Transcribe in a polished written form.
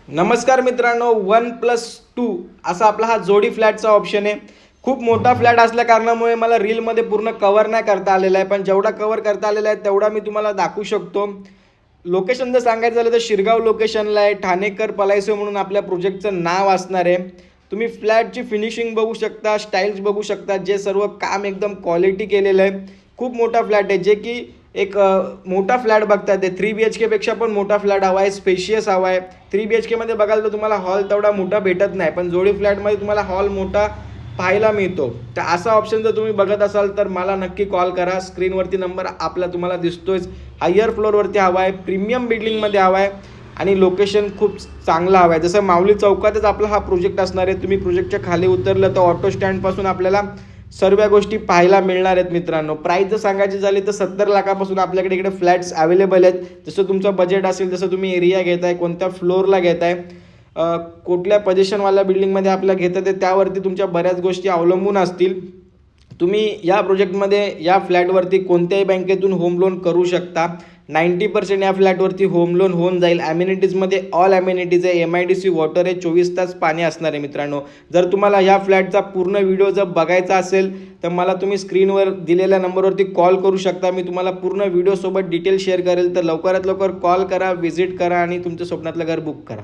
नमस्कार मित्रांनो, 1+2 असा आपला हा जोडी फ्लॅटचा ऑप्शन आहे. खूप मोठा फ्लॅट असल्या कारणामुळे मला रीलमध्ये पूर्ण कव्हर नाही करता आलेला आहे, पण जेवढा कव्हर करता आलेला आहे तेवढा मी तुम्हाला दाखवू शकतो. लोकेशन जर सांगायचं झालं तर शिरगाव लोकेशनला आहे. ठाणेकर पलायसो म्हणून आपल्या प्रोजेक्टचं नाव असणार आहे. तुम्ही फ्लॅटची फिनिशिंग बघू शकता, स्टाईल्स बघू शकता, जे सर्व काम एकदम क्वालिटी केलेलं आहे. खूप मोठा फ्लॅट आहे, जे की एक मोठा फ्लॅट बघतात ते 3 BHK पेक्षा पण मोठा फ्लॅट हवा आहे, स्पेशियस हवा आहे. 3 BHK मध्ये बघाल तर तुम्हाला हॉल तेवढा मोठा भेटत नाही, पण जोडी फ्लॅटमध्ये तुम्हाला हॉल मोठा पाहायला मिळतो. तर असा ऑप्शन जर तुम्ही बघत असाल तर मला नक्की कॉल करा. स्क्रीनवरती नंबर आपला तुम्हाला दिसतोयच. हायर फ्लोअरवरती हवा आहे, प्रीमियम बिल्डिंगमध्ये हवा आहे आणि लोकेशन खूप चांगलं हवं आहे. जसं माऊली चौकातच आपला हा प्रोजेक्ट असणार आहे. तुम्ही प्रोजेक्टच्या खाली उतरलं तर ऑटो स्टँडपासून आपल्याला सर्व गोष्टी पाहायला मिळणार आहेत मित्रांनो. प्राईस जर सांगायची झाली तर 70 लाखापासून आपल्याकडे इकडे फ्लॅट्स अवेलेबल आहेत. जसं तुमचं बजेट असेल, जसं तुम्ही एरिया घेताय, कोणत्या फ्लोअरला घेताय, कुठल्या पोझिशनवाल्या बिल्डिंगमध्ये आपल्या घेतात आहे, त्यावरती तुमच्या बऱ्याच गोष्टी अवलंबून असतील. तुम्ही या प्रोजेक्टमध्ये या फ्लॅटवरती कोणत्याही बँकेतून होम लोन करू शकता. 90% या फ्लॅटवरती होम लोन होऊन जाईल. ॲम्युनिटीजमध्ये ऑल ॲम्युनिटीज आहे, MIDC वॉटर आहे, 24 तास पाणी असणार आहे मित्रांनो. जर तुम्हाला या फ्लॅटचा पूर्ण व्हिडिओ जर बघायचा असेल तर मला तुम्ही स्क्रीनवर दिलेल्या नंबरवरती कॉल करू शकता. मी तुम्हाला पूर्ण व्हिडिओसोबत डिटेल शेअर करेल. तर लवकरात लवकर कॉल करा, व्हिजिट करा आणि तुमच्या स्वप्नातलं घर बुक करा.